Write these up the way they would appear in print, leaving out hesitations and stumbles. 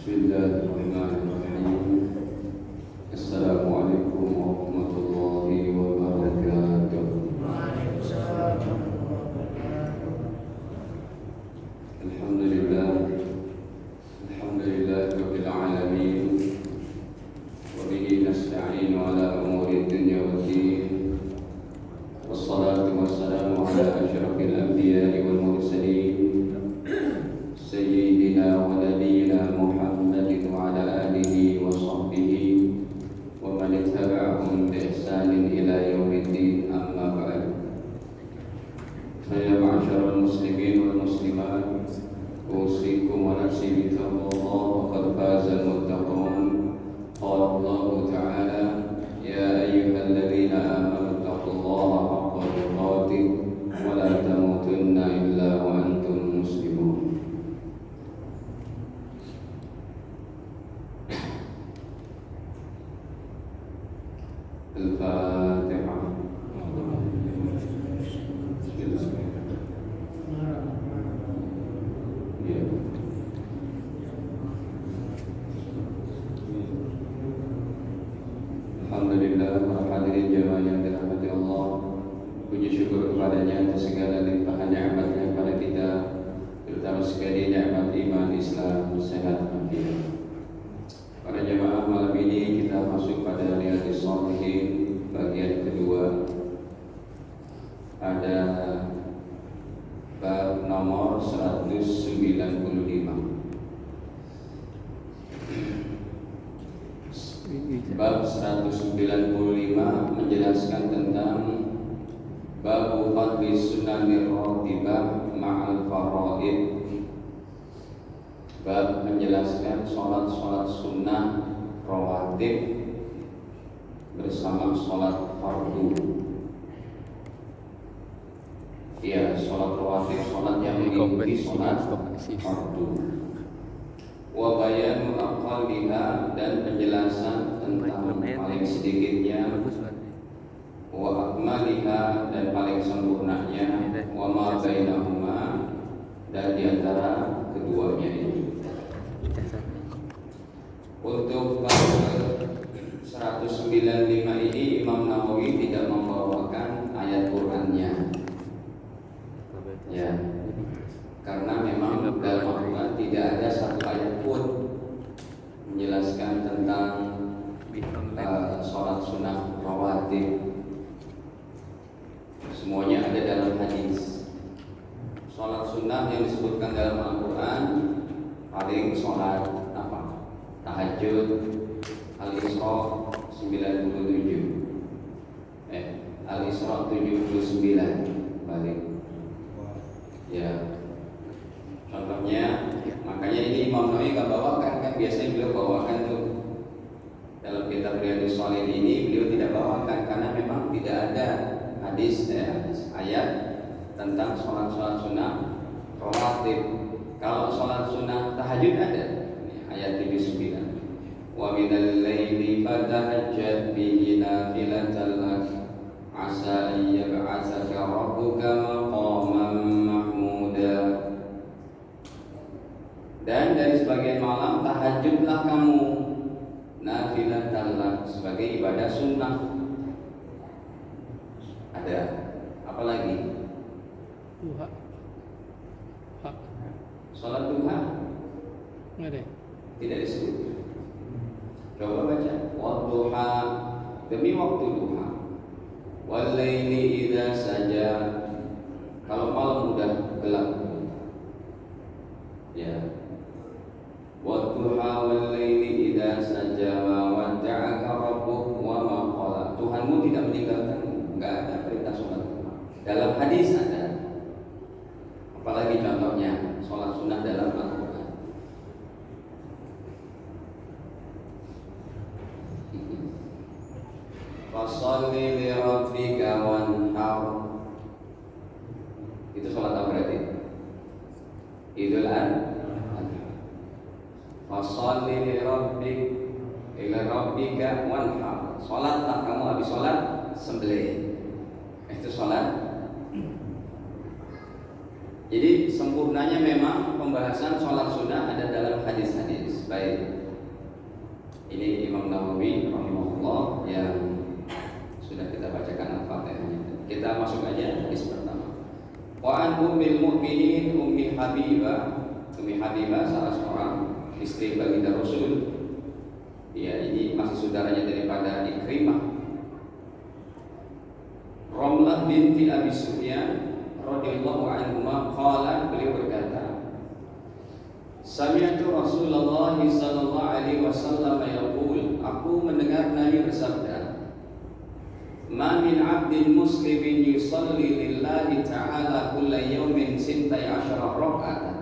Bismillahirrahmanirrahim. Assalamualaikum warahmatullahi wabarakatuh. Alhamdulillah, alhamdulillah rabbil alamin. Wa bihi nasta'inu ala umuri dunya waddin. Wassalatu wassalamu ala asyrafil anbiya'i wal mursalin. Sayyidina wa nabiyyina Muhammadin wa ala alihi wa sahbihi wa man ittaba'ahum bi ihsanin ila yaumiddin, amma ba'd. Fa ya ma'syaral muslimin wal muslimat, usikum wa nafsi bi taqwallah, faqad fazal muttaqun. Qala Allah ta'ala, ya ayyuhalladzina amanu taqullaha haqqa tuqatih wa la tamutunna illa wa antum muslimun. Al-Fatihah. Ya. Alhamdulillah, para hadirin jamaah yang dirahmati Allah, puji syukur kepadanya atas segala limpahan nikmatnya kepada kita, terutama sekali nikmat iman, Islam, sehat, afiat. Para jemaah, malam ini kita masuk pada Riyadhus Shalihin bagian kedua. Ada bab nomor 195. Bab 195 menjelaskan tentang babu fadli sunanir ratibah ma'al faraid. Bab menjelaskan sholat sunnah rawatib bersama sholat fardu. Ya, sholat rawatib, sholat yang mengikuti sholat fardu. Wa bayanu aqalliha, dan penjelasan tentang paling sedikitnya. Wa akmaliha, dan paling sempurnanya. Wa ma bainahuma, dan diantara keduanya ini. Untuk bab 195 ini Imam Nawawi tidak membawakan ayat Qur'annya, ya, karena memang dalam Al-Quran tidak ada satu ayat pun menjelaskan tentang sholat sunnah rawatib. Semuanya ada dalam hadis. Sholat sunnah yang disebutkan dalam Al-Quran paling sholat apa? Tahajud, Al-Isra 97, Al-Isra 79 balik. Ya, contohnya, makanya ini Imam Nawawi gak bawakan, kan biasanya beliau bawakan tuh dalam kitab Riyadhus Shalihin ini. Beliau tidak bawakan karena memang tidak ada hadis ayat tentang sholat sunnah rawatib. Kalau sholat sunnah tahajud ada, ayat 79. Wa minal laili fatahajjad bihi nafilatan lak asa yab'atsaka rabbuka maqaman mahmuda. Dan dari sebagian malam tahajudlah kamu nafilatan lak, sebagai ibadah sunnah. Ada apa lagi? Duha. Salat duha Nggak ada. tidak disebut. Coba baca. Wadduha, demi waktu duha. Wal laili idza saja, kalau malam udah gelap. Ya. Wadduha wal laili idza saja ma wadda'aka rabbuk wa ma qala. Tuhanmu tidak meninggalkanmu. Enggak ada perintah salat duha. Dalam hadis ada. Apalagi contohnya sholat sunnah dalam Al-Quran. Fasholli li rabbika wanhar. Itu sholat apa berarti? Idul Adha. Fasholli li rabbika wanhar. Sholatlah kamu, habis sholat sembelih. Itu sholat Jadi sempurnanya memang pembahasan sholat sunnah ada dalam hadis-hadis. Baik, ini Imam Nawawi rahimahullah yang sudah kita bacakan al-Fatihahnya. Kita masuk aja hadis pertama. Wa an ummil mu'minin Ummi Habibah. Ummi Habibah salah seorang istri baginda Rasul. Ya, ini masih saudaranya daripada Ikrimah. Ramlah binti Abi Sufyan radhiyallahu anhuma qala, beliau berkata, sami'tu Rasulullah sallallahu alaihi wasallam yaqul, aku mendengar Nabi bersabda, ma min 'abdin muslimin yusalli lillahi ta'ala kulla yawmin 16 raka'atan.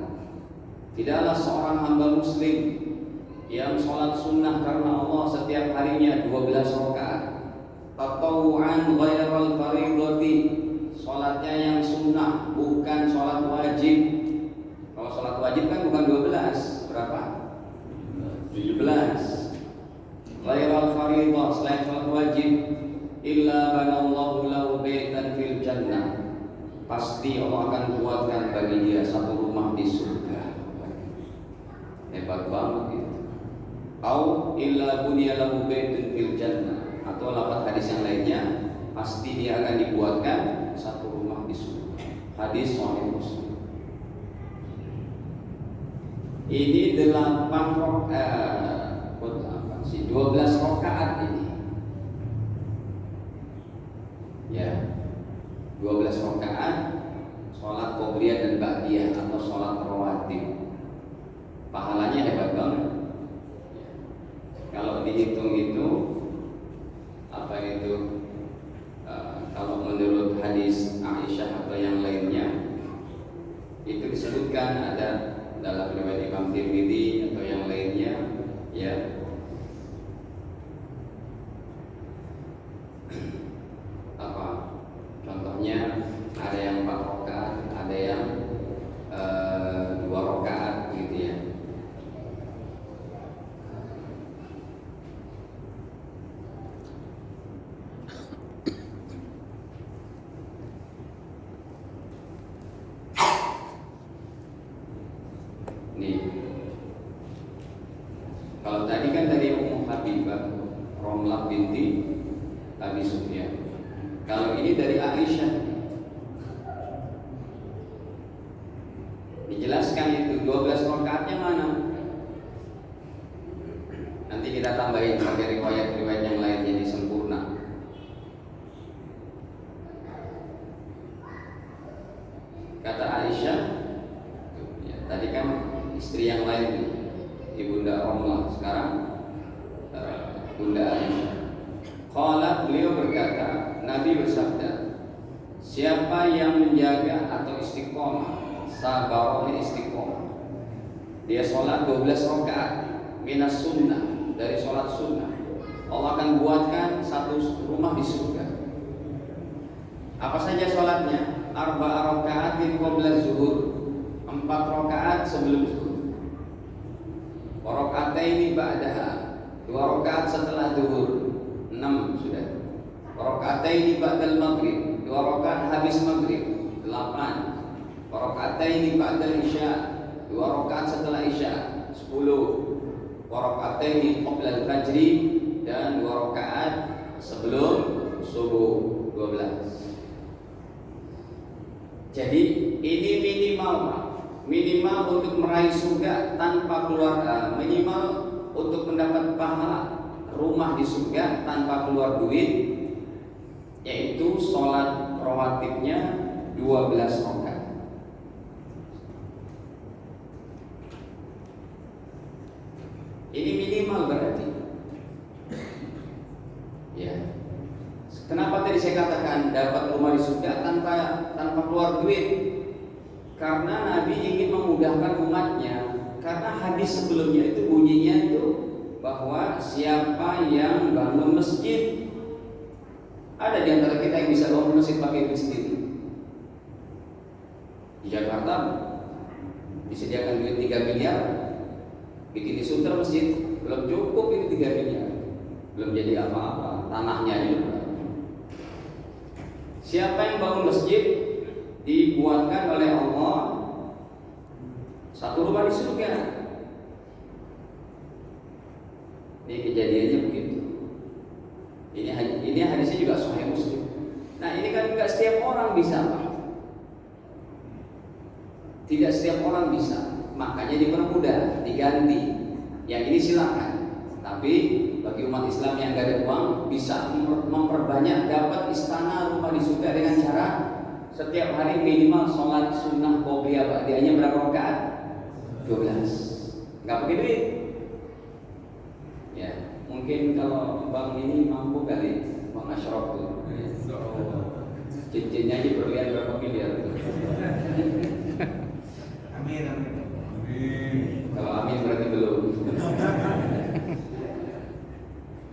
Tidaklah seorang hamba muslim yang sholat sunnah karena Allah setiap harinya 12 rakaat, tatawu'an ghairal fardhati, sholatnya yang sunnah bukan sholat wajib. Kalau sholat wajib kan bukan 12, berapa? 17. Ghairal fardhah, selain sholat wajib, illa banallahu lahu baitan fil jannah, pasti Allah akan buatkan bagi dia satu rumah di surga. Hebat banget itu. Au illa bunya lahu baitun fil jannah, atau lafaz hadis yang lainnya, pasti dia akan dibuatkan satu rumah di surga. Hadis Sahih Muslim. Ini 12 rakaat ini. Ya. 12 rakaat salat qobliyah dan ba'diyah atau salat rawatib. Pahalanya hebat banget. Kalau dihitung itu apa itu? Kalau menurut hadis Aisyah atau yang lainnya itu disebutkan ada dalam riwayat Imam Tirmidzi atau yang lainnya, ya, apa contohnya, ada yang 4 rakaat, ada yang 2 rakaat gitu ya. Nih, kalau tadi kan dari Ummu Habibah Ramlah binti Abi Sufyan. Kalau ini dari Aisyah, dijelaskan itu 12 rakaatnya mana. Nanti kita tambahin pakai riwayat-riwayat yang lain jadi sempurna. Kata Aisyah, ya, tadi kan istri yang lain, Ibunda Ramlah, sekarang Bunda Aisyah. Qala, beliau berkata, Nabi bersabda, siapa yang menjaga atau istiqomah, sabarnya istiqomah, dia sholat 12 rakaat minas sunnah, dari sholat sunnah, Allah akan buatkan satu rumah di surga. Apa saja sholatnya? Arba'a raka'atin qabla zuhur, 4 rakaat sebelum zuhur. Wa raka'ataini ba'daha, 2 rakaat setelah zuhur, 6 sudah. Wa raka'ataini ba'dal maghrib, 2 rakaat habis maghrib, 8. Wa raka'ataini ba'dal isya, 2 rakaat setelah isya, 10. Wa raka'ataini qabla al-fajri, dan 2 rakaat sebelum subuh, 12. Jadi ini minimal untuk meraih surga tanpa keluar, minimal untuk mendapat pahala rumah di surga tanpa keluar duit, yaitu sholat rawatibnya 12 rakaat. Ini minimal berarti. Ya. Kenapa tadi saya katakan dapat rumah di surga tanpa keluar duit? Karena Nabi ingin memudahkan umatnya. Karena hadis sebelumnya itu bunyinya itu bahwa siapa yang bangun masjid, ada di antara kita yang bisa bangun masjid pakai duit sendiri. Di Jakarta disediakan duit 3 miliar, bikin di Sunter masjid, belum cukup ini 3 miliar, belum jadi apa-apa, tanahnya juga. Siapa yang bangun masjid dibuatkan oleh Allah Satu rumah di surga. Ini kejadiannya begitu. Ini hadisnya juga Sahih Muslim. Nah ini kan nggak setiap orang bisa, Pak. Tidak setiap orang bisa. Makanya dipermudah, diganti. Yang ini silakan. Tapi bagi umat Islam yang nggak ada uang bisa memperbanyak, dapat istana rumah di surga dengan cara setiap hari minimal sholat sunnah qobliyah ba'diyahnya berapa rakaat? 12. Nggak pakai duit. Ya, mungkin kalau bang ini mampu kali, bang Ashraf tuh. Cincinnya aja berlian berapa miliar? Amin. Kalau amin berarti belum.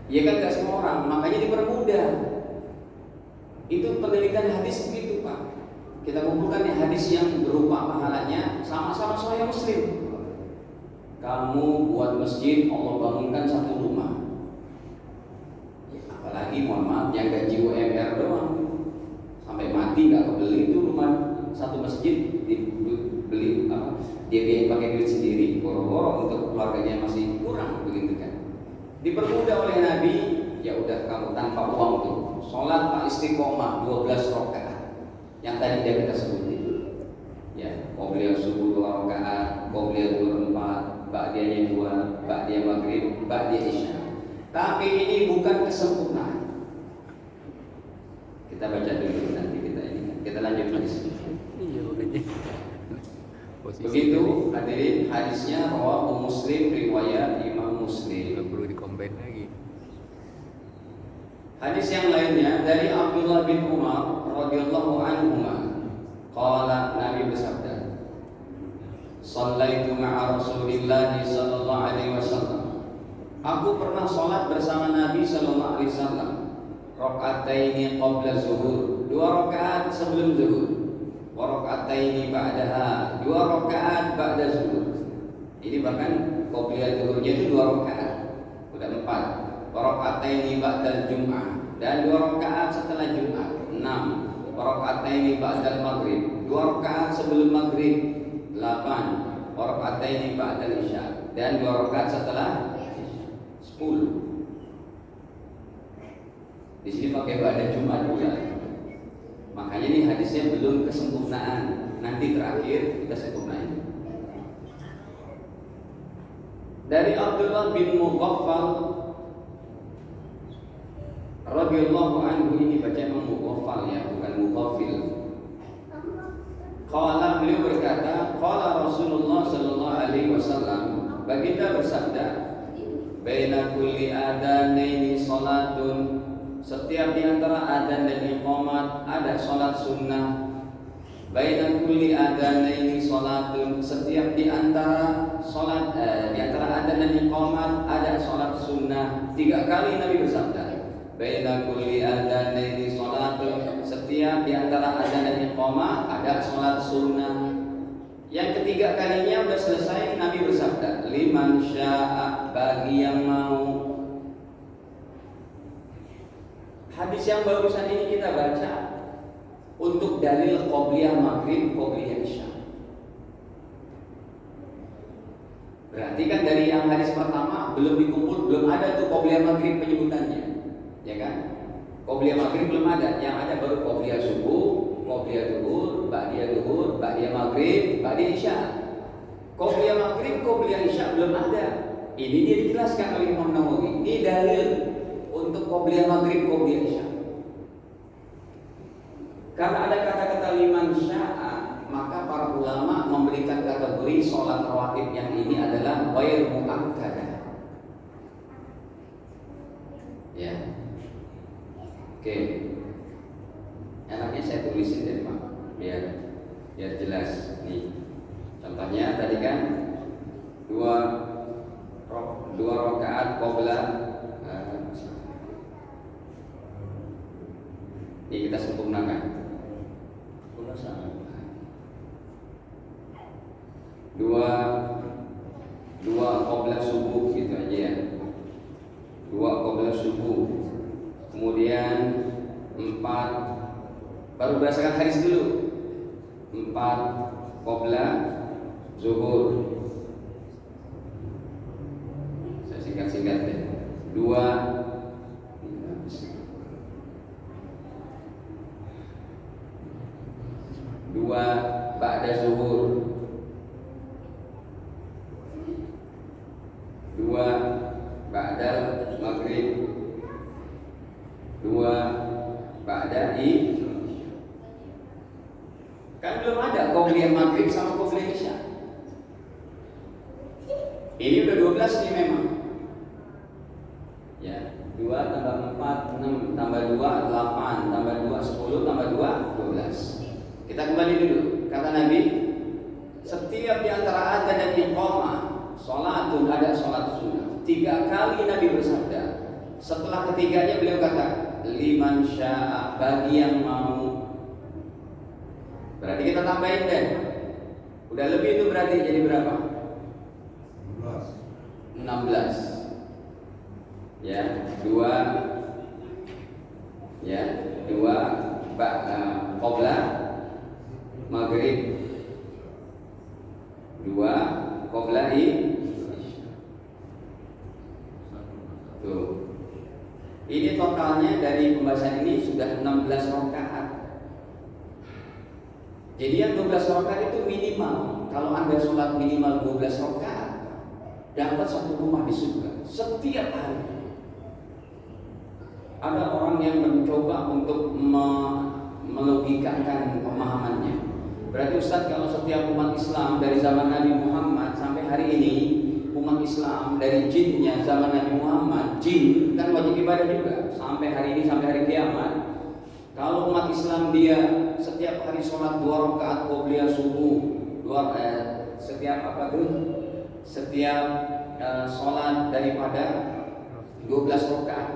Ya kan gak semua orang, makanya dipermudah. Itu penelitian hadis begitu, Pak. Kita kumpulkan ya hadis yang berupa pahalanya sama-sama Sahih Muslim. Kamu buat masjid, Allah bangunkan satu rumah. Ya, apalagi mohon maaf yang gaji UMR doang, sampai mati nggak kebeli itu rumah satu masjid dibeli apa? Dia pakai duit sendiri, boro-boro untuk keluarganya masih kurang begitu kan. Dipermudah oleh Nabi, ya udah kamu tanpa uang tuh sholat pak istiqomah 12 rakaat yang tadi dia kita sebutin. Ya, qobliyah subuh 2 rakaat, qobliyah zuhur 4, ba'diyahnya 2, ba'diyah maghrib, ba'diyah isya. Tapi ini bukan kesempurnaan. Kita baca dulu nanti kita lanjut hadis. Iya makanya. Begitu hadirin hadisnya rawahu Muslim riwayat Imam Muslim. Belum perlu dikombin lagi. Hadis yang lainnya dari Abdullah bin Umar radhiyallahu anhuma qala Nabi bersabda Shallaitu ma'a Rasulillah sallallahu alaihi wasallam. Aku pernah salat bersama Nabi sallallahu alaihi wasallam rakaataini qabla zuhur, 2 rakaat sebelum zuhur. Wa rakaataini ba'daha, 2 rakaat ba'da zuhur. Ini bahkan qobliyah zuhurnya itu 2 rakaat. Udah 4. Wa rakaataini ba'dal jum'ah dan 2 rakaat setelah Jumat. 6. Wa rakaataini ba'dal maghrib, 2 rakaat sebelum maghrib. 8. Wa rakaataini ba'dal isya dan 2 rakaat setelah 10. Di sini pakai ba'da Jumat juga. Makanya ini hadisnya belum kesempurnaan. Nanti terakhir kita sempurnain. Dari Abdullah bin Mughaffal radhiyallahu anhu, ini baca Mughaffal ya, bukan Mughaffil. Qala, beliau berkata, qala Rasulullah sallallahu alaihi wasallam, baginda bersabda, baina kulli adanaini salatun, setiap di antara adzan dan iqamat ada salat sunnah. Baina kulli adzanaini salatun, setiap di antara salat di antara adzan dan iqamat ada salat sunnah. 3 kali Nabi bersabda, baina kulli adzanaini salatun, setiap di antara adzan dan iqamat ada salat sunnah. Yang ketiga kalinya udah selesai Nabi bersabda, liman syaa, bagi yang mau. Hadis yang barusan ini kita baca untuk dalil qobliyah maghrib, qobliyah isya. Berarti kan dari yang hadis pertama belum dikumpul, belum ada tuh qobliyah maghrib penyebutannya, ya kan? Qobliyah maghrib belum ada, yang ada baru qobliyah subuh, qobliyah zuhur, ba'diyah zuhur, ba'diyah maghrib, ba'diyah isya. Qobliyah maghrib, qobliyah isya belum ada. Ini dia dijelaskan oleh Imam Nawawi. Ini dalil untuk qobliyah maghrib, qobliyah isya. Karena ada kata-kata liman syaa, maka para ulama memberikan kategori sholat rawatib yang ini adalah ghair muakkadah. Ya, oke. Enaknya saya tulisin deh Pak, biar jelas. Nih, contohnya tadi kan dua rakaat qabla. Ini kita sempurnakan. Dua qabla subuh gitu aja ya. 2 qabla subuh. Kemudian 4, baru berdasarkan hadis dulu. 4 qabla zuhur. Saya singkat-singkat deh. 2 ba'da zuhur, 2 ba'da maghrib, 2 ba'da isya. Kan belum ada qobliyah maghrib sama qobliyah isya. Ini udah 12 nih memang. Ya, 2 tambah 4 6 tambah 2 8 tambah 2 10 tambah 2 12. Kita kembali dulu. Kata Nabi, setiap di antara adzan dan iqamah, salatun, ada salat sunnah. 3 kali Nabi bersabda. Setelah ketiganya beliau kata, liman syaa, bagi yang mau. Berarti kita tambahin deh. Udah lebih itu berarti jadi berapa? 16. Ya, 2 qobla maghrib, 2 qobla isya. Tuh. Ini totalnya dari pembahasan ini sudah 16 rakaat. Jadi yang 12 rakaat itu minimal. Kalau Anda sholat minimal 12 rakaat, dapat 1 rumah di surga setiap hari. Ada orang yang mencoba untuk melogikakan pemahamannya. Berarti Ustaz, kalau setiap umat Islam dari zaman Nabi Muhammad sampai hari ini, umat Islam dari jinnya zaman Nabi Muhammad, jin kan wajib ibadah juga sampai hari ini, sampai hari kiamat. Kalau umat Islam dia setiap hari sholat 2 rakaat qobliyah subuh, setiap sholat daripada 12 rakaat,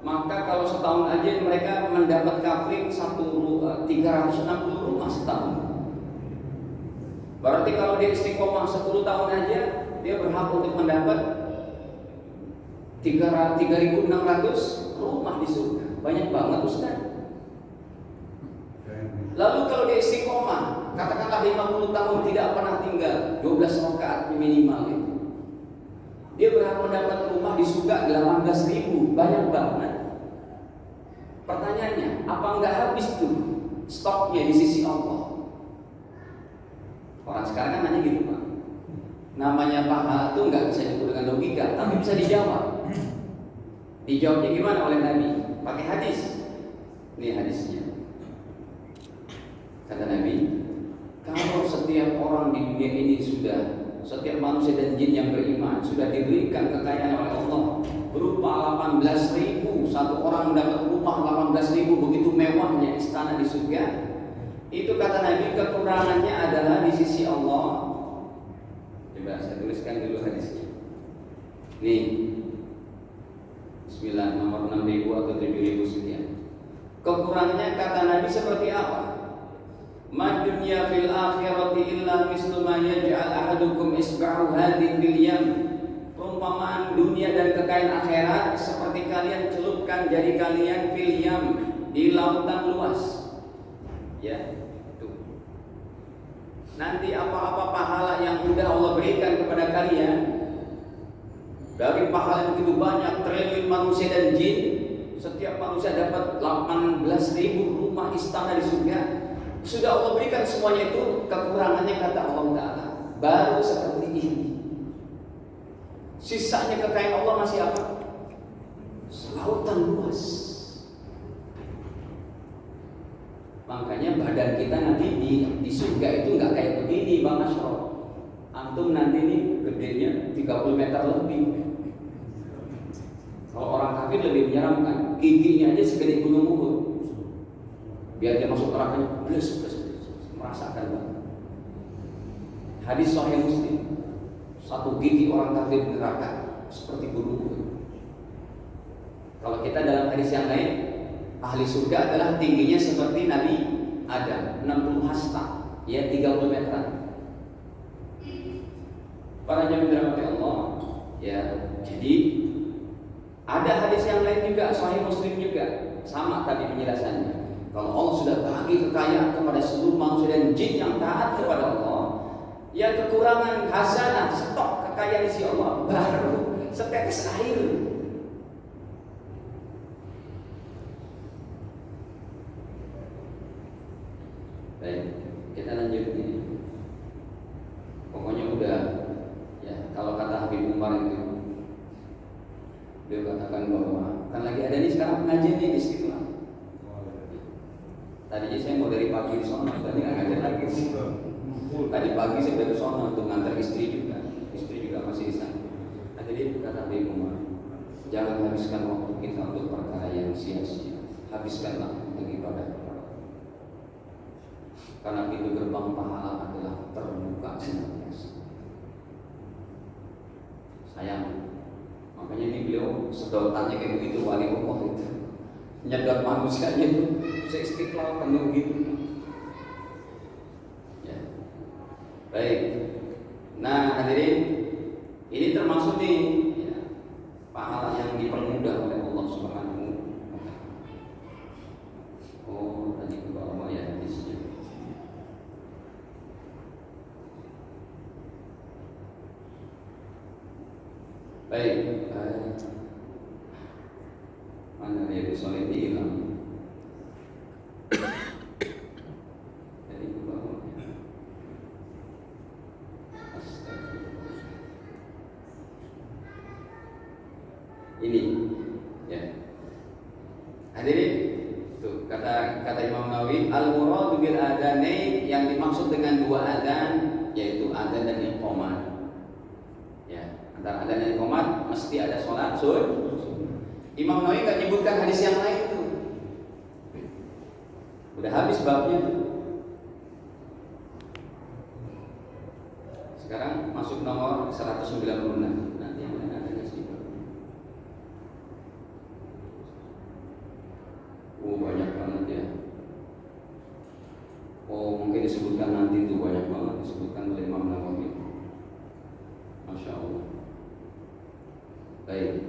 maka kalau setahun aja mereka mendapat kafling 360 rumah setahun. Berarti kalau dia istiqomah 10 tahun aja, dia berhak untuk mendapat 3.600 rumah di surga. Banyak banget Ustaz. Lalu kalau dia istiqomah, katakanlah 50 tahun tidak pernah tinggal, 12 rakaat minimal itu, dia berhak mendapat rumah di surga 18.000. Banyak banget. Pertanyaannya, apa enggak habis tuh stoknya di sisi Allah? Orang sekarang kan nanya gitu Pak. Namanya pahala tuh nggak bisa diukur dengan logika, tapi bisa dijawab. Dijawabnya gimana oleh Nabi? Pakai hadis. Ini hadisnya. Kata Nabi, kalau setiap orang di dunia ini setiap manusia dan jin yang beriman sudah diberikan kekayaan oleh Allah berupa 18.000, satu orang mendapat rumah 18.000, begitu mewahnya istana di surga. Itu kata Nabi, kekurangannya adalah di sisi Allah. Coba saya tuliskan dulu hadisnya. Nih, Bismillah, nomor 6.000 atau 7.000 sekian. Kekurangannya kata Nabi seperti apa? Ma dunya fil akhirati illa mislu ma yaj'al ahadukum isba'u hadhihi fil yam. Perumpamaan dunia dan kekayaan akhirat seperti kalian celupkan jari kalian fil yam, di lautan luas. Ya, tuh. Nanti apa-apa pahala yang udah Allah berikan kepada kalian, dari pahala yang begitu banyak, triliun manusia dan jin, setiap manusia dapat 18.000 rumah istana di surga. Sudah Allah berikan semuanya itu, kekurangannya kata Allah Ta'ala baru seperti ini. Sisanya kekayaan Allah masih apa? Selautan luas. Makanya badan kita nanti di surga itu nggak kayak begini Bang Asro. Antum nanti nih gedenya 30 meter lebih. Kalau orang kafir lebih menyeramkan, giginya aja segede gunung Uhud. Biar dia masuk nerakanya, blus, merasakan banget. Hadis Sahih Muslim, satu gigi orang kafir di neraka seperti gunung Uhud. Kalau kita dalam hadis yang lain, ahli surga adalah tingginya seperti Nabi Adam, 60 hasta, ya 30 meter. Para jamaah dirahmati Allah, ya. Jadi ada hadis yang lain juga, Sahih Muslim juga, sama tadi penjelasannya. Kalau Allah sudah bagi kekayaan kepada seluruh manusia dan jin yang taat kepada Allah, yang kekurangan hasanah, stok kekayaan isi Allah baru setetes air. Baik, kita lanjut ini. Pokoknya udah ya, kalau kata Habib Umar itu dia katakan bahwa kan lagi ada nih sekarang pengajian nih di situ. Tadinya saya mau dari pagi ke sana, tadi nggak ngajar lagi. Tadi pagi saya udah ke sana untuk ngantar istri juga masih di sana. Nah, jadi kata Habib Umar, jangan habiskan waktu kita untuk perkara yang sia-sia. Habiskanlah untuk ibadah. Karena pintu gerbang pahala adalah terbuka senantiasa. Sayang, makanya ini beliau sedotannya kayak begitu, wali Allah itu nyedot manusianya itu seistiqlal penuh gitu. Ya. Baik. Nah, hadirin, ini termasuk nih ya, pahala yang dipermudah oleh Allah Subhanahu wa taala. Oh, tadi ke bawah ya hadisnya. Baik, mana dia solid hilang? Jadi ke bawah. Astagfirullah. Ini, ya. Hadirin, tuh kata Imam Nawawi, al-muradu bil adzanain, yang dimaksud dengan dua adzan yaitu adzan dan iqamah. Antara adzan dan iqamah mesti ada sholat sunnah. Imam Nawawi nggak nyebutkan hadis yang lain tuh. Udah habis babnya tuh. Sekarang masuk nomor 196. Nanti yang lain ada kasih. Oh, banyak banget ya. Oh, mungkin disebutkan nanti tuh, banyak banget disebutkan oleh Imam Nawawi. Masya Allah. Baik,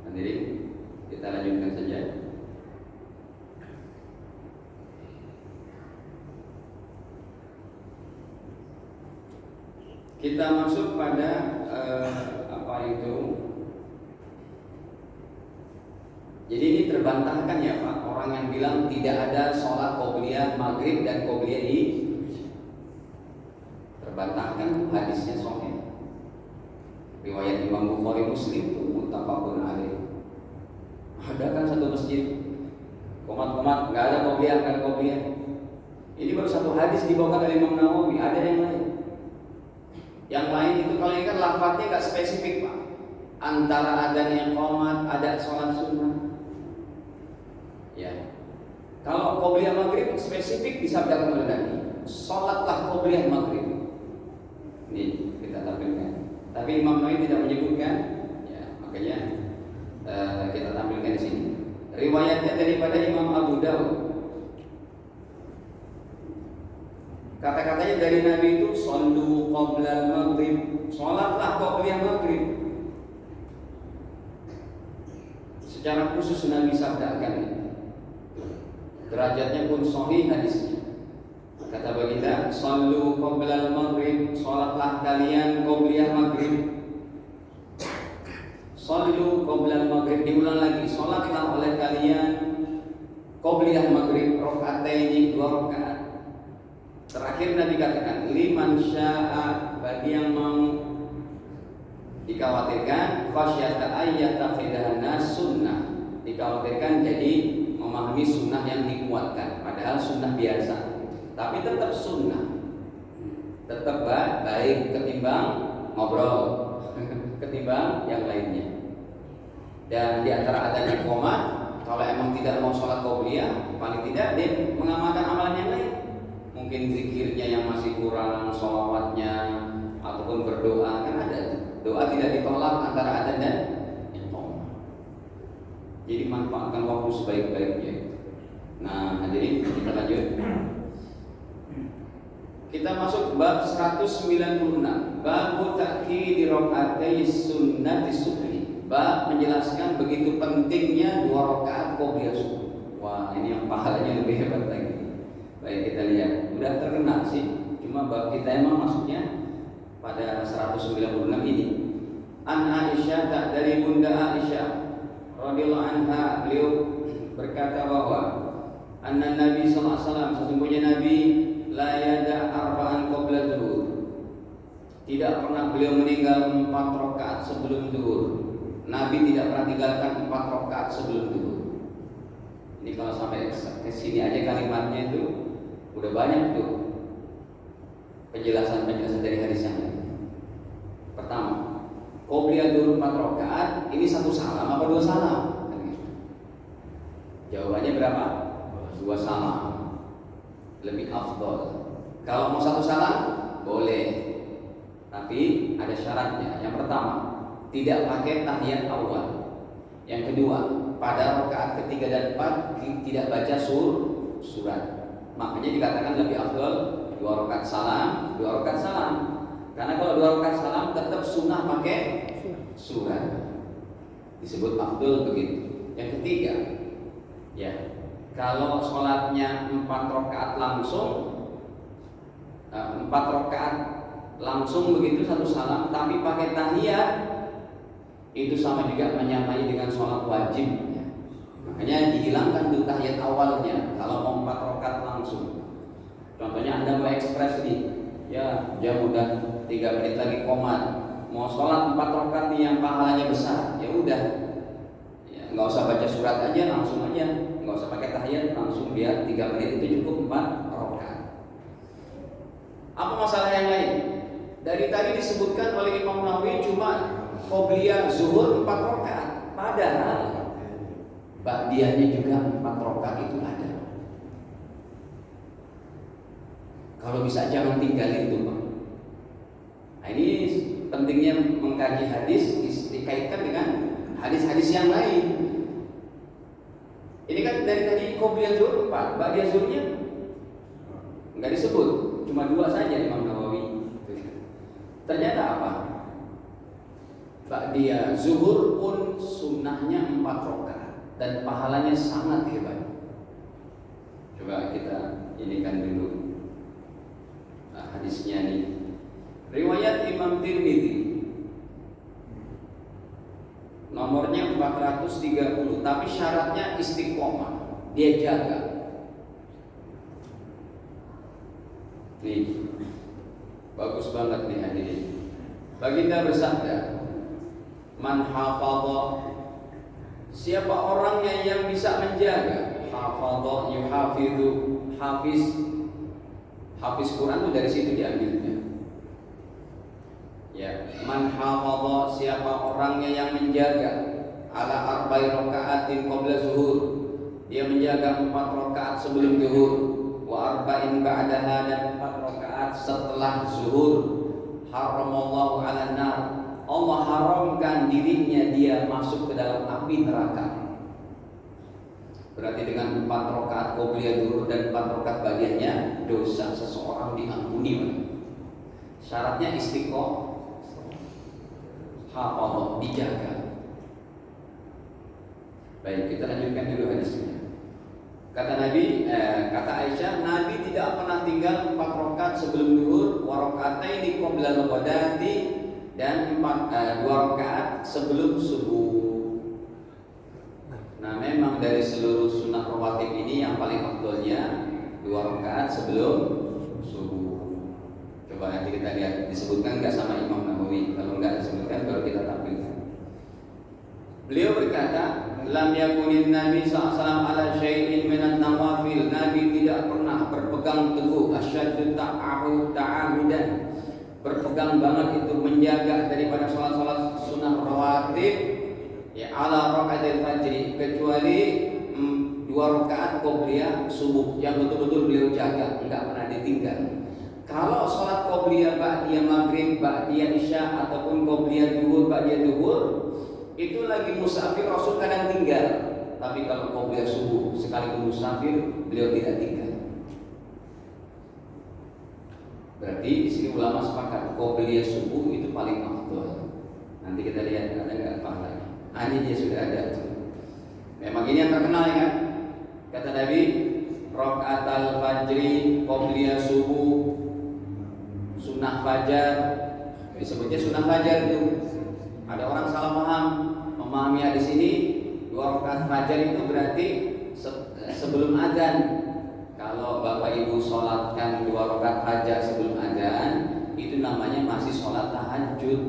hadirin, kita lanjutkan saja. Kita masuk pada apa itu? Jadi ini terbantahkan ya Pak, orang yang bilang tidak ada sholat qobliyah maghrib dan qobliyah isya. Terbantahkan, hadisnya sahih. Riwayat Imam Bukhari Muslim itu muttafaqun alaih. Ada kan satu masjid komat-komat nggak ada qobliyah. Ini baru satu hadis dibawakan oleh Imam Nawawi. Ada yang lain. Yang lain itu kalau ini kan lafadznya nggak spesifik Pak. Antara adzan yang qomat, ada sholat sunnah. Ya. Kalau qobliyah maghrib spesifik disabdakan oleh Nabi. Sholatlah qobliyah maghrib. Ini kita tampilkan. Tapi Imam Nawawi tidak menyebutkan, ya, makanya kita tampilkan di sini. Riwayatnya daripada Imam Abu Dawud. Kata-katanya dari Nabi itu, "Shallu qoblal maghrib." Salatlah qobliyah maghrib. Secara khusus Nabi sabdakan itu. Derajatnya pun sahih hadisnya. Kata baginda, "Shallu qoblal maghrib." Salatlah kalian qobliyah maghrib. Shallu qoblal maghrib, diulang lagi, salatlah oleh kalian qobliyah maghrib rakaataini, 2 rakaat. Terakhir Nabi katakan, "Liman syaa," bagi yang mau, dikhawatirkan khasyata ayyatakhidhan sunnah, dikhawatirkan jadi memahami sunnah yang dikuatkan, padahal sunnah biasa. Tapi tetap sunnah, tetap baik ketimbang ngobrol, ketimbang yang lainnya. Dan di antara adzan dan iqamah, kalau emang tidak mau sholat qobliyah, paling tidak dia mengamalkan amalan yang lain. Mungkin zikirnya yang masih kurang, sholawatnya, ataupun berdoa, kan ada. Doa tidak ditolak antara adzan dan iqamah. Jadi manfaatkan waktu sebaik-baiknya. Nah, hadirin, kita lanjut. Kita masuk bab 196, bab ta'khiri rakaatai sunnati subhi. Bab menjelaskan begitu pentingnya 2 rakaat qobliyah subuh. Wah, ini yang pahalanya lebih hebat lagi. Baik, kita lihat. Udah terkenal sih, Cuma bab kita emang masuknya pada 196 ini. An Aisyah, tak dari Bunda Aisyah radhiyallahu anha, beliau berkata bahwa anna Nabi sallallahu alaihi wasallam, sesungguhnya Nabi la yada arba'an qabla zuhur, tidak pernah beliau meninggal 4 rakaat sebelum zuhur. Nabi tidak pernah tinggalkan 4 rakaat sebelum zuhur. Ini kalau sampai ke sini aja kalimatnya itu udah banyak tuh penjelasan dari hadis yang lain. Pertama, qobliyah zuhur 4 rakaat, ini 1 salam apa 2 salam? Jawabannya berapa? 2 salam. Lebih afdol. Kalau mau 1 salam boleh, tapi ada syaratnya. Yang pertama, tidak pakai tahiyat awal. Yang kedua, pada rakaat ketiga dan 4 tidak baca surat. Makanya dikatakan lebih afdol 2 rakaat salam, 2 rakaat salam. Karena kalau 2 rakaat salam tetap sunnah pakai surat. Disebut afdol begitu. Yang ketiga, ya, kalau sholatnya 4 rakaat langsung, 4 rakaat langsung begitu 1 salam, tapi pakai tahiyat, itu sama juga menyamai dengan sholat wajib. Makanya dihilangkan tuh tahiyat awalnya kalau mau 4 rakaat langsung. Contohnya Anda mau ekspres nih, ya jam udah 3 menit lagi komat, mau sholat 4 rakaat nih yang pahalanya besar, ya udah, ya, nggak usah baca surat aja, langsung aja, nggak usah pakai tahiyat, langsung biar 3 menit itu cukup 4 rakaat. Apa masalah yang lain? Dari tadi disebutkan oleh Imam Nawawi cuma qobliyah zuhur 4 rakaat, padahal ba'diyahnya juga 4 rakaat itu ada. Kalau bisa jangan tinggalin tuh, Pak. Nah, ini pentingnya mengkaji hadis dikaitkan dengan hadis-hadis yang lain. Ini kan dari tadi qobliyah zuhur 4, ba'diyah zuhurnya enggak disebut, cuma 2 saja Imam Nawawi. Ternyata apa? Ba'diyah zuhur pun sunnahnya 4 rakaat dan pahalanya sangat hebat. Coba kita inikan dulu hadisnya nih. Riwayat Imam Tirmidzi nomornya 430, tapi syaratnya istiqomah, dia jaga. Nih, bagus banget nih hadirin. Baginda bersabda, man hafadha, siapa orangnya yang bisa menjaga, hafadha yuhafidhu, hafiz Quran itu dari situ diambilnya. Ya, man hafadha, siapa orangnya yang menjaga ala arba'i raka'atin qabla zuhur, dia menjaga 4 rakaat sebelum zuhur, wa arba'in ba'daha, dan 4 rakaat setelah zuhur, haramallahu 'alan nar, Allah haramkan dirinya dia masuk ke dalam api neraka. Berarti dengan 4 rakaat qobliyah zuhur dan 4 rakaat ba'diyahnya, dosa seseorang diampuni. Syaratnya istiqomah, hafadhah, dijaga. Baik, kita lanjutkan dulu hadisnya. Kata kata Aisyah, Nabi tidak pernah tinggal 4 rakaat sebelum zuhur, wa raka'ataini qabla al-ghadati, dan 2 rakaat sebelum subuh. Nah, memang dari seluruh sunnah rawatib ini yang paling afdolnya 2 rakaat sebelum subuh. Coba nanti kita lihat disebutkan nggak sama Imam Nawawi. Kalau nggak disebutkan baru kita tampilkan. Beliau berkata, lam yakunin Nabi SAW ala syai'in minan nawafil. Nabi tidak pernah berpegang teguh, asyaddu ta'ahudan, berpegang banget itu menjaga daripada sholat-sholat sunnah rawatib, ya, ala rakaatil fajri, kecuali 2 rakaat qobliyah subuh yang betul-betul beliau jaga, enggak pernah ditinggal. Kalau sholat qobliyah ba'diyah maghrib, ba'diyah isya, ataupun qobliyah zuhur, ba'diyah zuhur, itu lagi musafir Rasul kadang tinggal. Tapi kalau qobliyah subuh sekalipun musafir, beliau tidak tinggal. Berarti di sini ulama sepakat qobliyah subuh itu paling afdal. Nanti kita lihat ada nggak pahalanya. Ini dia sudah ada. Memang ini yang terkenal ya kan? Kata Nabi, rakaatal fajri qobliyah subuh sunnah fajar, disebutnya sunnah fajar itu. Ada orang salah paham memahami hadis ini 2 rakaat fajar itu berarti sebelum azan. Kalau Bapak Ibu sholatkan 2 rakaat fajar sebelum azan, itu namanya masih sholat tahajud.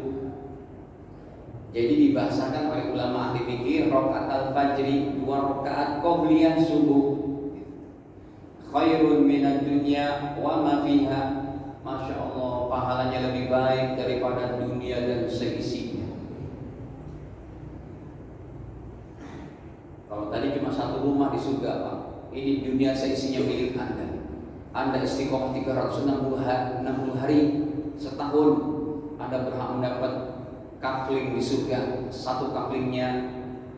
Jadi dibahasakan oleh ulama ahli fikih rakaat al-fajri 2 rakaat qobliyah subuh khairun minad dunya wa ma fiha. Masya Allah, pahalanya lebih baik daripada dunia dan seisinya. Kalau tadi cuma 1 rumah di surga, Pak, ini dunia seisinya milik Anda. Anda istiqomah 360 hari setahun, Anda berhak mendapat kafling di surga. 1 kaflingnya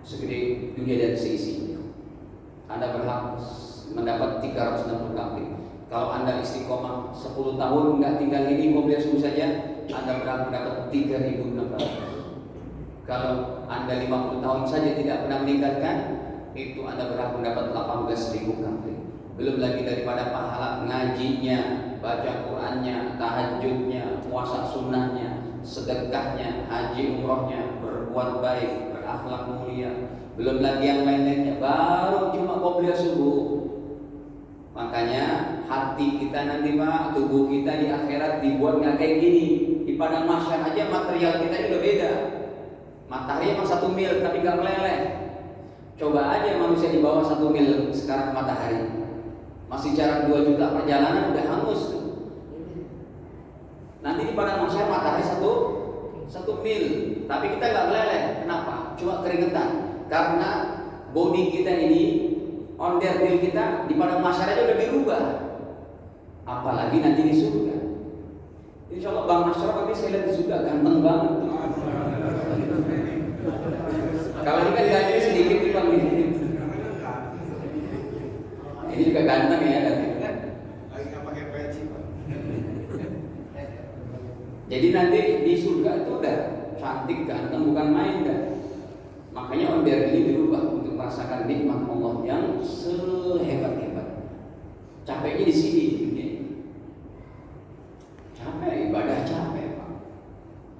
segede dunia dan seisinya. Anda berhak mendapat 360 kafling. Kalau Anda istiqomah 10 tahun nggak tinggal ini qobliyah subuh saja, Anda berhak mendapat 3.600. Kalau Anda 50 tahun saja tidak pernah meninggalkan, itu Anda berhak mendapat 18.000 kafling. Belum lagi daripada pahala ngajinya, baca Qur'annya, tahajudnya, puasa sunnahnya, sedekahnya, haji umrohnya, berbuat baik, berakhlak mulia. Belum lagi yang lain-lainnya, baru cuma qobliyah subuh. Makanya hati kita nanti, Pak, tubuh kita di akhirat dibuat nggak kayak gini. Di padang mahsyar aja material kita ini udah beda. Matahari emang 1 mil tapi nggak meleleh. Coba aja manusia di bawah 1 mil sekarang matahari, masih jarak 2 juta perjalanan udah hangus tuh. Nanti di padang mahsyar matahari 1 mil, tapi kita nggak meleleh. Kenapa? Cuma keringetan. Karena body kita ini, onderdil kita di padang mahsyar aja udah dirubah. Apalagi nanti di surga. Insya Allah Bang Masyar nanti saya lihat di surga ganteng banget. Kalau ini kan gajinya sedikit nih Bang. Ini juga ganteng ya nanti. Jadi nanti di surga itu udah cantik, ganteng, bukan main dah. Makanya onderdil ini dirubah untuk merasakan nikmat Allah yang sehebat-hebat. Capeknya di sini. Capek, ibadah capek, Pak.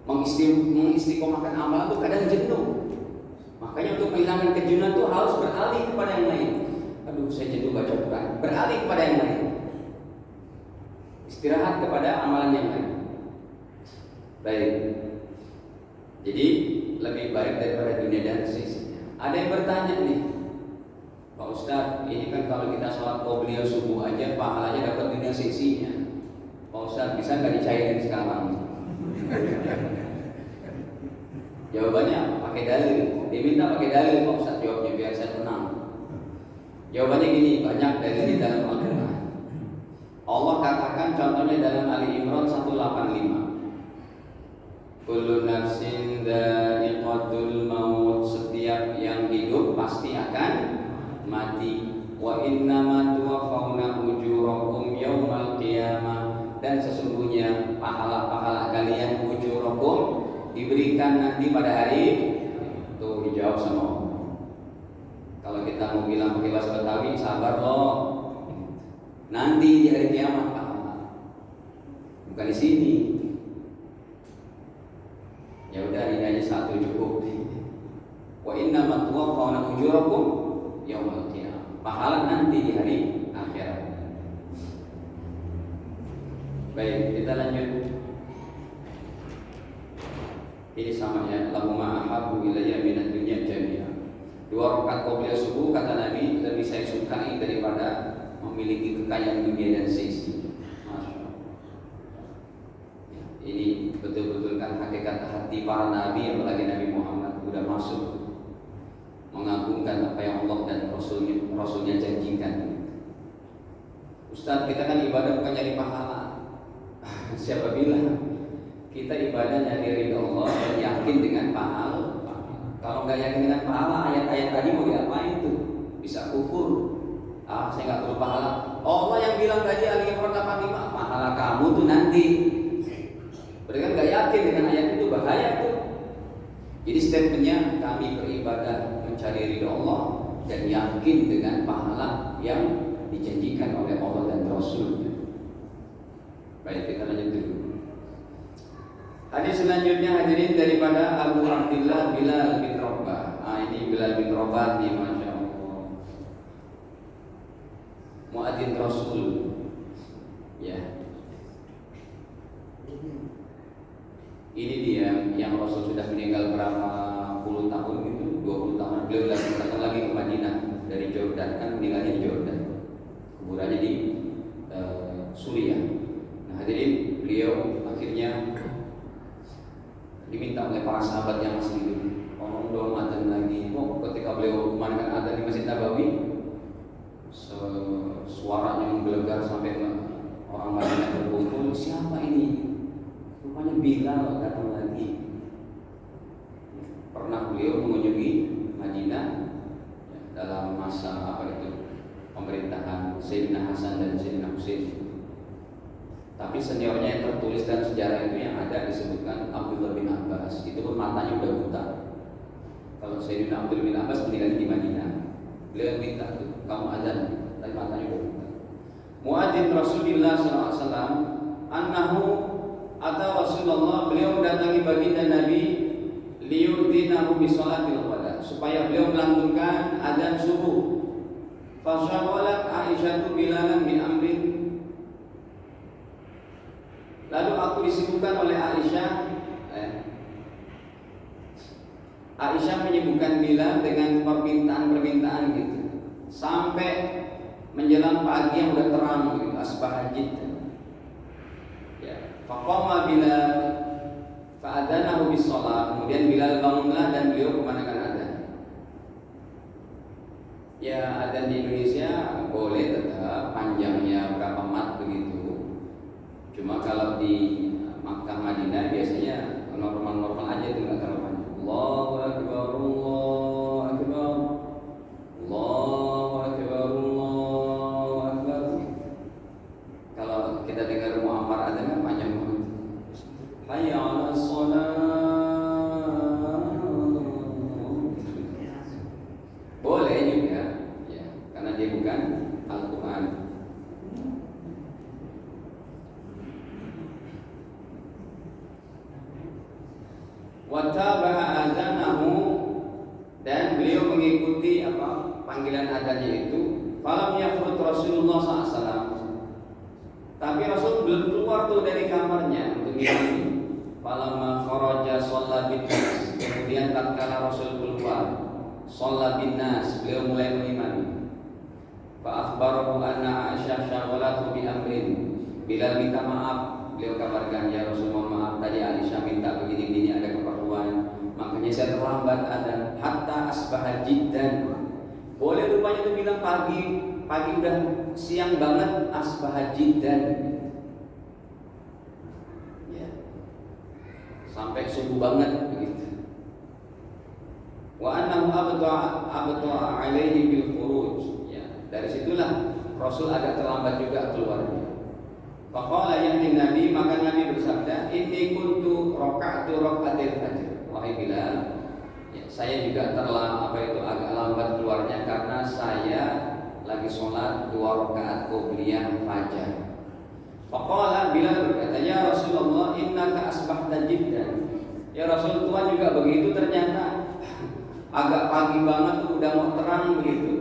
Mengistiqomahkan amal itu kadang jenuh. Makanya untuk menghilangkan kejenuhan itu harus beralih kepada yang lain. Aduh, saya jenuh baca Quran. Beralih kepada yang lain. Istirahat kepada amalan yang lain. Baik. Jadi lebih baik daripada dunia dan seisinya. Ada yang bertanya nih, Pak Ustadz, ini kan kalau kita sholat qobliyah subuh aja pahalanya dapat dunia seisinya. Pak Ustadz, bisa nggak dicairin sekarang? Jawabannya pakai dalil. Diminta pakai dalil Pak Ustadz jawabnya biar saya tenang. Jawabannya gini, banyak dalil di dalam Al-Quran. Allah katakan contohnya dalam Ali Imran 185. Kullu nafsin dha'iqatul maut, setiap yang hidup pasti akan mati. Wa innama tuwaffawna ujurakum yaumal qiyamah, dan sesungguhnya pahala-pahala kalian ujurakum diberikan nanti pada hari itu. Dijawab sama Allah. Kalau kita mau bilang pakai bahasa Betawi, sabar loh. Nanti di hari kiamat pahala. Bukan di sini. Ya udah, ini aja 1 cukup. Wa innama tuwaffawna ujurakum yaumal qiyamah. Pahala nanti di hari akhirat. Baik, kita lanjut. Ini sama ya, Allahumma ahabbu ilayya minad dunya jami'a. 2 rakaat qobliyah subuh kata Nabi lebih saya sukai daripada memiliki kekayaan dunia dan seisinya. Ini betul-betul kan hakikat hati para nabi, apalagi Nabi Muhammad sudah masuk mengagungkan apa yang Allah dan Rasulnya janjikan. Ustaz, kita kan ibadah bukan nyari pahala. Siapa bilang? Kita ibadah nyari ridha Allah dan yakin dengan pahala. Kalau nggak yakin dengan pahala, ayat-ayat tadi mau diapain tuh? Bisa kufur. Saya nggak perlu pahala. Allah yang bilang tadi Ali Imran 85, pahala kamu tuh nanti. Mereka nggak yakin dengan ayat itu, bahaya itu. Jadi statementnya kami beribadah mencari ridha Allah dan yakin dengan pahala yang dijanjikan oleh Allah dan Rasulnya. Baik, kita lanjut dulu. Hadis selanjutnya hadirin daripada Abu Abdullah Bilal bin Rabah. Ini Bilal bin Rabah nih, masya Allah, muadzin Rasul. Ya, ini dia yang Rasul sudah meninggal berapa puluh tahun gitu, 20 tahun. Beliau datang lagi ke Madinah dari Jordan, kan meninggalnya di Jordan, kuburannya di Suriah. Nah hadirin, beliau akhirnya diminta oleh para sahabat yang masih hidup, tolong dong adzan lagi. Ketika beliau kumandangkan adzan di Masjid Nabawi, suaranya menggelegar sampai orang Madinah berkumpul. Siapa ini? Rupanya Bilal datang lagi. Pernah beliau mengunjungi Madinah dalam masa pemerintahan Sayyidina Hasan dan Sayyidina Husain. Tapi seniornya yang tertulis dan sejarah itu yang ada disebutkan Abdullah bin Abbas. Itu pun matanya udah buta. Kalau Sayyidina Abdullah bin Abbas meninggal di Madinah, beliau minta tuh, kamu azan, tapi matanya udah buta. Muadzin Rasulullah SAW, annahu atau Rasulullah, beliau mendatangi baginda Nabi liyudhinahu bi sholatil qada, supaya beliau melantunkan azan subuh. Fasyawalat Aisyah Bilalan bin Amrin. Lalu aku disibukkan oleh Aisyah. Aisyah menyibukkan Bilal dengan permintaan-permintaan gitu, sampai menjelang pagi yang udah terang gitu, asbahajid. Ya, faqama Bilal fa'adzanahu bis shalah. Kemudian Bilal bangunlah dan beliau kumandangkan adzan. Ya, adzan di Indonesia boleh tetap panjangnya berapa mat begitu. Cuma kalau di Makkah Madinah biasanya normal-normal aja itu, nggak terlalu panjang. Allahu Akbar, Allahu Akbar, Allahu Akbar, Allahu Akbar. Kalau kita dengar Muammar adzan kan panjang banget. Hayya 'alas shalah. Boleh juga, ya, karena dia bukan Al-Quran. Wataba'a adzanahu, dan beliau mengikuti panggilan adzannya itu. Falam yafrut Rasulullah SAW, tapi Rasul belum keluar tuh dari kamarnya untuk ngimami. Falamma kharaja shalla binnas, kemudian tatkala Rasul keluar shalla binnas, beliau mulai mengimami. Fa akhbarahu anna Aisyah syaghalatu bi amrin. Bilal minta maaf, beliau kabarkan, ya Rasulullah, maaf tadi Aisyah minta begini-begini, ada keperluan, makanya saya terlambat adzan. Hatta asbaha jiddan. Boleh rupanya itu bilang pagi udah siang banget, asbaha jiddan. Ya. Sampai subuh banget begitu. Wa annahu abta'a alaihi bil khuruj. Ya, dari situlah Rasul agak terlambat juga keluarnya. Faqala yani Nabi, maka Nabi bersabda, inni kuntu raka'tu raka'atil fajr. Wahai Bilal, ya, saya juga agak lambat keluarnya karena saya lagi sholat 2 rakaat qobliyah fajar. Faqala, Bilal berkata, ya Rasulullah, innaka asbahta jiddan. Ya Rasul, Tuhan juga begitu ternyata. Agak pagi banget tuh, udah mau terang begitu.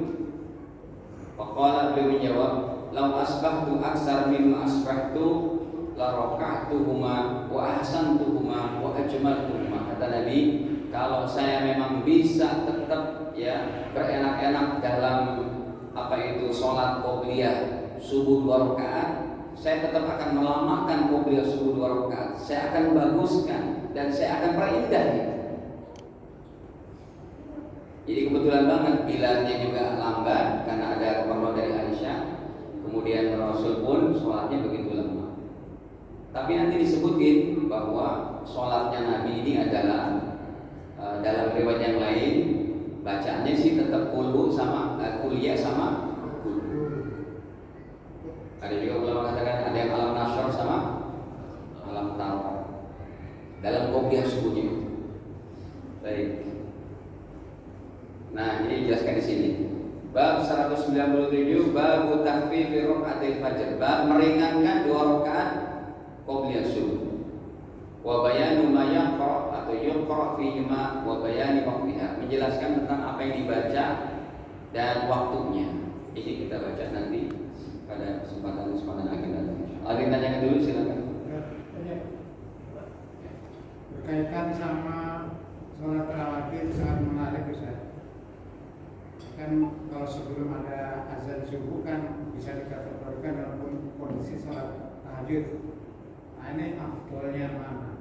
Faqala, beliau menjawab, lau asbahtu aksar mimma asbahtu la raka'tuhuma wa ahsantuhuma wa ajmaltuhuma. Kata Nabi, kalau saya memang bisa tetap ya berenak-enak dalam sholat qobliyah subuh 2 rakaat, saya tetap akan melamakan qobliyah subuh 2 rakaat. Saya akan baguskan dan saya akan perindah gitu. Jadi kebetulan banget Bilalnya juga lambat karena ada keperluan dari Aisyah. Kemudian Rasul pun sholatnya begitu lama. Tapi nanti disebutin bahwa sholatnya Nabi ini adalah dalam riwayat yang lain bacaannya sih tetap kulu sama kuliah sama kulu. Ada juga ulama katakan ada yang alam nasyr sama alam tawar dalam qobliyah subuhnya. Baik. Nah, ini dijelaskan di sini. Bab 197, bab takhfif rakaatil fajr, bab meringankan 2 rakaat qobliyah subuh. Wa bayanu ma ma yaqra atau yuqra fihima wa bayani waqtiha, menjelaskan tentang apa yang dibaca dan waktunya. Ini kita baca nanti pada kesempatan akhir nanti. Ada yang tanyakan dulu, silakan. Berkaitan sama sholat rawatib sangat menarik Ustaz. Kan kalau sebelum ada azan subuh kan bisa dikategorikan dalam kondisi sholat tahajud. Nah ini afdolnya mana?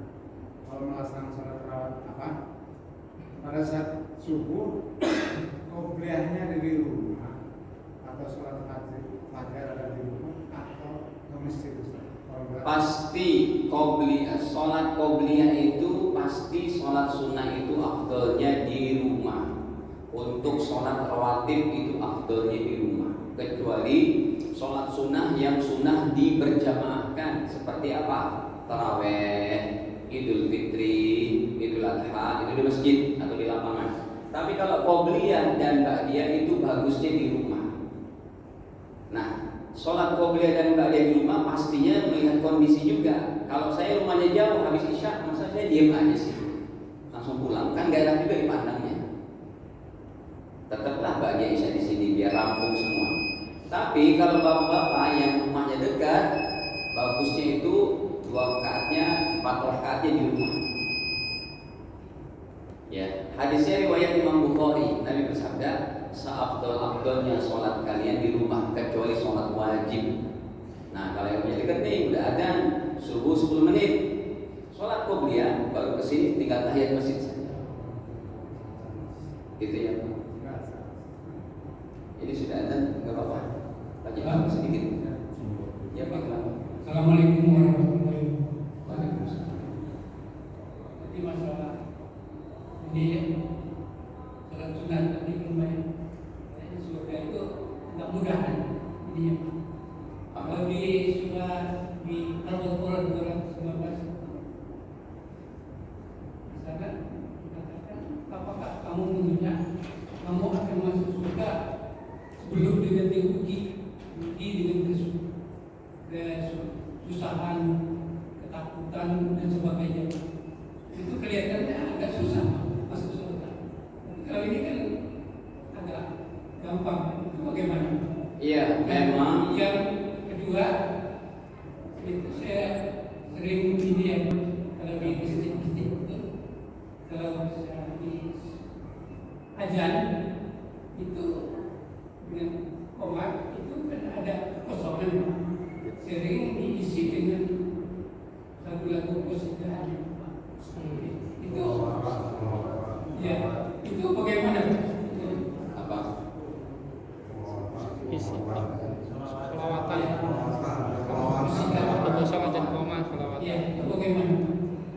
Kalau melaksanakan sholat rawat pada saat subuh, qobliyahnya di rumah atau sholat fajar ada di rumah atau ke masjid Ustaz? Pasti qobliyah, sholat qobliyah itu pasti sholat sunnah itu afdolnya di rumah. Untuk sholat rawatib itu afdolnya di rumah, kecuali sholat sunnah yang sunnah diberjamaahkan seperti apa? Taraweh, Idul Fitri, Idul Adha, itu di masjid atau di lapangan. Tapi kalau qobliyah dan ba'diyah itu bagusnya di rumah. Nah, sholat qobliyah dan ba'diyah di rumah pastinya melihat kondisi juga. Kalau saya rumahnya jauh habis isya, masa saya diam aja sih, langsung pulang, kan gak enak juga dipandangnya. Tetaplah ba'diyah isya di sini biar rampung semua. Tapi kalau bapak-bapak yang rumahnya dekat, bagusnya itu 2 rakaatnya, 4 rakaatnya di rumah. Ya, hadisnya riwayat Imam Bukhari. Nabi bersabda, "Seafdol-afdolnya sholat kalian di rumah kecuali sholat wajib." Nah, kalau yang punya dekat nih udah adzan subuh 10 menit, sholat qobliyah baru kesini tinggal tahiyat masjid saja. Gitu ya. Jadi sudah adzan nggak apa-apa. Lanjut sedikit. Ya Pak. Assalamualaikum warahmatullahi wabarakatuh. Waalaikumsalam. Jadi masalah ini sholat sunat tadi lumayan. Surga itu nggak mudah kan? Ini kalau di surah di Al-Quran 219 di sana dikatakan, apakah kamu menduga kamu akan masuk surga sebelum dengan diuji dengan kesusahan, ketakutan dan sebagainya. Itu kelihatannya agak susah masuk surga. Tapi kalau ini kan agak gampang. Itu bagaimana? Iya, memang. Yang kedua, itu saya sering ini ya, kalau di masjid-masjid itu, kalau misalnya di azan itu dengan komat itu kan ada kosongan, sering diisi dengan lagu-lagu qasidah. Itu ya, itu bagaimana? Apa? Isi selawatan Qasidah. atau sholat dan koma selawatan. Ya, itu bagaimana?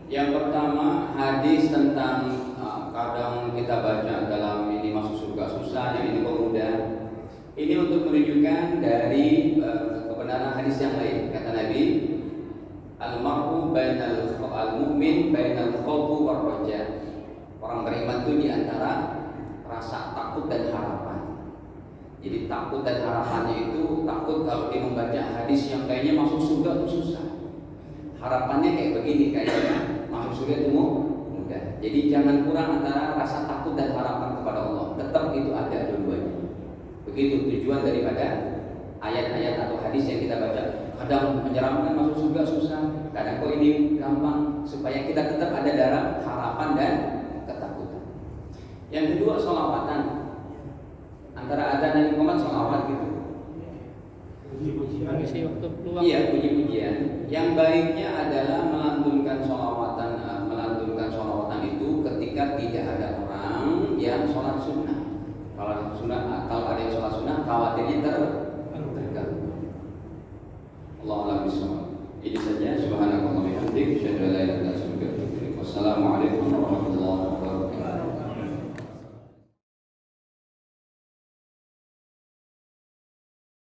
Yang pertama, hadis tentang kadang kita baca dalam ini masuk surga susah, yang ini kok mudah. Ini untuk menunjukkan dari kebenaran hadis yang lain. Kata Nabi, al-mar'u bainal al-mu'min bainal khawfi war raja. Orang beriman itu di antara rasa takut dan harapan. Jadi takut dan harapannya itu, takut kalau dia membaca hadis yang kayaknya masuk surga itu susah. Harapannya kayak begini, kayaknya masuk surga itu mudah. Jadi jangan kurang antara rasa takut dan harapan kepada Allah. Tetap itu ada dua-duanya. Begitu tujuan daripada ayat-ayat atau hadis yang kita baca. Kadang menyeramkan masuk surga susah, kadang kok ini gampang, supaya kita tetap ada dalam harapan dan ketakutan. Yang kedua, sholawatan. Antara adzan dan iqamah sholawat gitu. Mengisi waktu luang. Iya, puji-pujian. Yang baiknya adalah melantunkan sholawatan itu ketika tidak ada orang yang sholat sunnah. Kalau ada yang sholat sunnah, khawatirnya terganggu. Allah a'lam bishawab. Ini saja. Subhanallah.